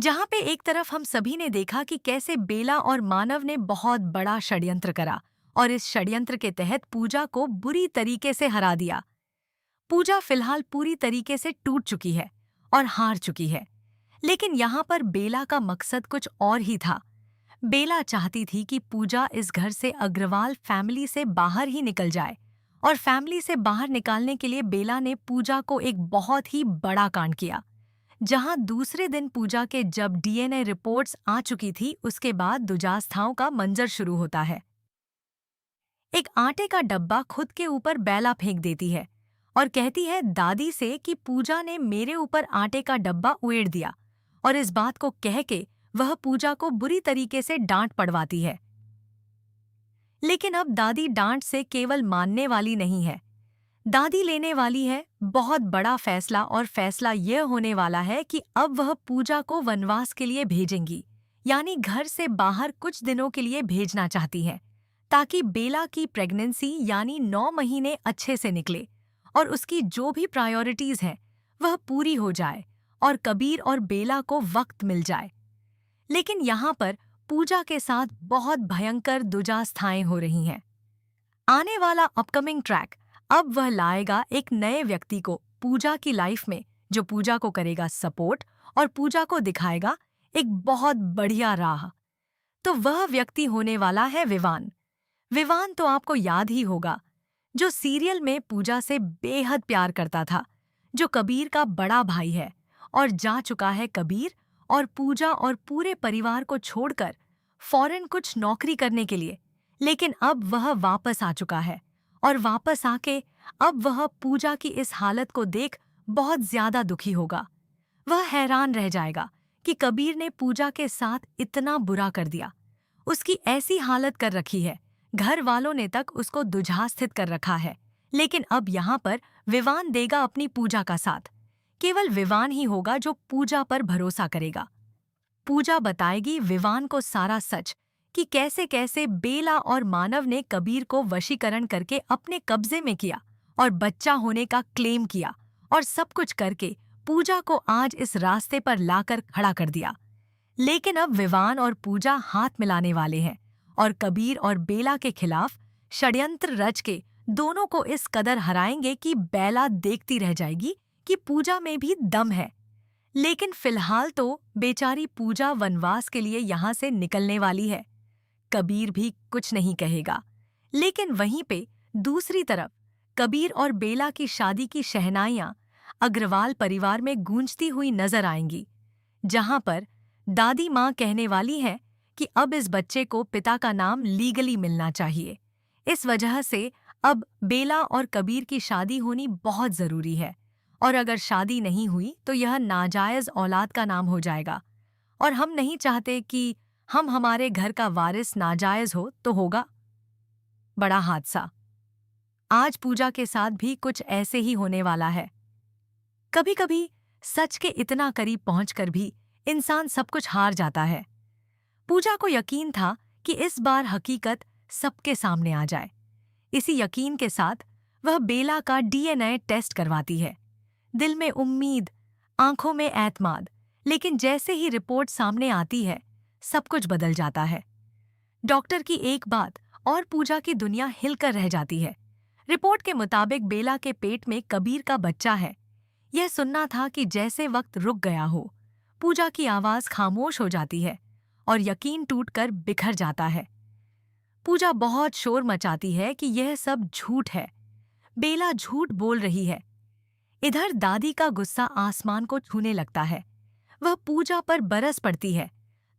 जहां पे एक तरफ हम सभी ने देखा कि कैसे बेला और मानव ने बहुत बड़ा षड्यंत्र करा और इस षड्यंत्र के तहत पूजा को बुरी तरीके से हरा दिया। पूजा फिलहाल पूरी तरीके से टूट चुकी है और हार चुकी है। लेकिन यहाँ पर बेला का मकसद कुछ और ही था। बेला चाहती थी कि पूजा इस घर से अग्रवाल फैमिली से बाहर ही निकल जाए और फैमिली से बाहर निकालने के लिए बेला ने पूजा को एक बहुत ही बड़ा कांड किया। जहां दूसरे दिन पूजा के जब डीएनए रिपोर्ट्स आ चुकी थी, उसके बाद दुजास्थाओं का मंजर शुरू होता है। एक आटे का डब्बा खुद के ऊपर बैला फेंक देती है और कहती है दादी से कि पूजा ने मेरे ऊपर आटे का डब्बा उड़ेड़ दिया, और इस बात को कह के वह पूजा को बुरी तरीके से डांट पड़वाती है। लेकिन अब दादी डांट से केवल मानने वाली नहीं है, दादी लेने वाली है बहुत बड़ा फैसला, और फैसला यह होने वाला है कि अब वह पूजा को वनवास के लिए भेजेंगी, यानी घर से बाहर कुछ दिनों के लिए भेजना चाहती है ताकि बेला की प्रेगनेंसी यानी 9 महीने अच्छे से निकले और उसकी जो भी प्रायोरिटीज हैं वह पूरी हो जाए और कबीर और बेला को वक्त मिल जाए। लेकिन यहाँ पर पूजा के साथ बहुत भयंकर दुजास्थाएं हो रही हैं। आने वाला अपकमिंग ट्रैक अब वह लाएगा एक नए व्यक्ति को पूजा की लाइफ में, जो पूजा को करेगा सपोर्ट और पूजा को दिखाएगा एक बहुत बढ़िया राह। तो वह व्यक्ति होने वाला है विवान। विवान तो आपको याद ही होगा, जो सीरियल में पूजा से बेहद प्यार करता था, जो कबीर का बड़ा भाई है और जा चुका है कबीर और पूजा और पूरे परिवार को छोड़कर फॉरेन कुछ नौकरी करने के लिए। लेकिन अब वह वापस आ चुका है और वापस आके अब वह पूजा की इस हालत को देख बहुत ज्यादा दुखी होगा। वह हैरान रह जाएगा कि कबीर ने पूजा के साथ इतना बुरा कर दिया, उसकी ऐसी हालत कर रखी है, घर वालों ने तक उसको दुझा कर रखा है। लेकिन अब यहाँ पर विवान देगा अपनी पूजा का साथ। केवल विवान ही होगा जो पूजा पर भरोसा करेगा। पूजा बताएगी विवान को सारा सच कि कैसे कैसे बेला और मानव ने कबीर को वशीकरण करके अपने कब्जे में किया और बच्चा होने का क्लेम किया, और सब कुछ करके पूजा को आज इस रास्ते पर लाकर खड़ा कर दिया। लेकिन अब विवान और पूजा हाथ मिलाने वाले हैं और कबीर और बेला के खिलाफ षड्यंत्र रच के दोनों को इस कदर हराएंगे कि बेला देखती रह जाएगी कि पूजा में भी दम है। लेकिन फिलहाल तो बेचारी पूजा वनवास के लिए यहाँ से निकलने वाली है। कबीर भी कुछ नहीं कहेगा। लेकिन वहीं पे दूसरी तरफ कबीर और बेला की शादी की शहनाइयां अग्रवाल परिवार में गूंजती हुई नजर आएंगी, जहां पर दादी माँ कहने वाली हैं कि अब इस बच्चे को पिता का नाम लीगली मिलना चाहिए। इस वजह से अब बेला और कबीर की शादी होनी बहुत जरूरी है, और अगर शादी नहीं हुई तो यह नाजायज औलाद का नाम हो जाएगा, और हम नहीं चाहते कि हम हमारे घर का वारिस नाजायज हो तो होगा बड़ा हादसा। आज पूजा के साथ भी कुछ ऐसे ही होने वाला है। कभी कभी सच के इतना करीब पहुंचकर भी इंसान सब कुछ हार जाता है। पूजा को यकीन था कि इस बार हकीकत सबके सामने आ जाए। इसी यकीन के साथ वह बेला का डीएनए टेस्ट करवाती है, दिल में उम्मीद, आंखों में एतमाद। लेकिन जैसे ही रिपोर्ट सामने आती है सब कुछ बदल जाता है। डॉक्टर की एक बात और पूजा की दुनिया हिलकर रह जाती है। रिपोर्ट के मुताबिक बेला के पेट में कबीर का बच्चा है। यह सुनना था कि जैसे वक्त रुक गया हो। पूजा की आवाज खामोश हो जाती है और यकीन टूटकर बिखर जाता है। पूजा बहुत शोर मचाती है कि यह सब झूठ है, बेला झूठ बोल रही है। इधर दादी का गुस्सा आसमान को छूने लगता है। वह पूजा पर बरस पड़ती है,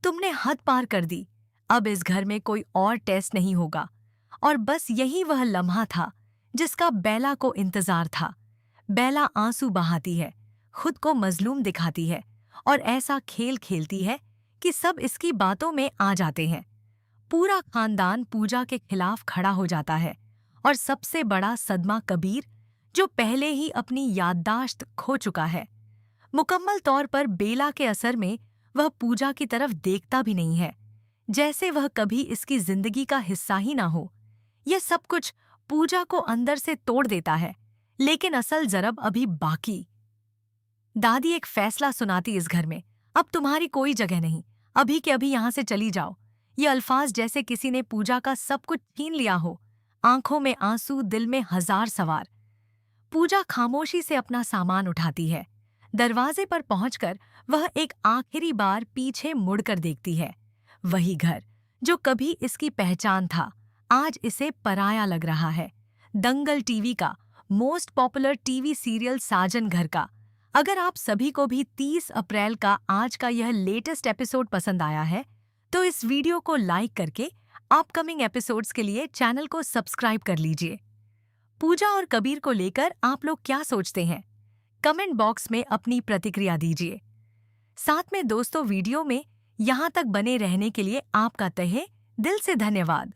तुमने हद पार कर दी, अब इस घर में कोई और टेस्ट नहीं होगा। और बस यही वह लम्हा था जिसका बेला को इंतजार था। बेला आंसू बहाती है, खुद को मजलूम दिखाती है और ऐसा खेल खेलती है कि सब इसकी बातों में आ जाते हैं। पूरा खानदान पूजा के खिलाफ खड़ा हो जाता है, और सबसे बड़ा सदमा कबीर, जो पहले ही अपनी याददाश्त खो चुका है। मुकम्मल तौर पर बेला के असर में वह पूजा की तरफ देखता भी नहीं है, जैसे वह कभी इसकी जिंदगी का हिस्सा ही ना हो। यह सब कुछ पूजा को अंदर से तोड़ देता है। लेकिन असल जरब अभी बाकी। दादी एक फैसला सुनाती इस घर में, अब तुम्हारी कोई जगह नहीं, अभी के अभी यहाँ से चली जाओ। ये अल्फाज जैसे किसी ने पूजा का सब कुछ छीन लिया हो। आंखों में आंसू, दिल में हजार सवाल। पूजा खामोशी से अपना सामान उठाती है। दरवाजे पर पहुंचकर वह एक आखिरी बार पीछे मुड़कर देखती है। वही घर जो कभी इसकी पहचान था, आज इसे पराया लग रहा है। दंगल टीवी का मोस्ट पॉपुलर टीवी सीरियल साजन घर का। अगर आप सभी को भी 30 अप्रैल का आज का यह लेटेस्ट एपिसोड पसंद आया है, तो इस वीडियो को लाइक करके अपकमिंग एपिसोड्स के लिए चैनल को सब्सक्राइब कर लीजिए। पूजा और कबीर को लेकर आप लोग क्या सोचते हैं? कमेंट बॉक्स में अपनी प्रतिक्रिया दीजिए। साथ में दोस्तों, वीडियो में यहाँ तक बने रहने के लिए आपका तहे दिल से धन्यवाद।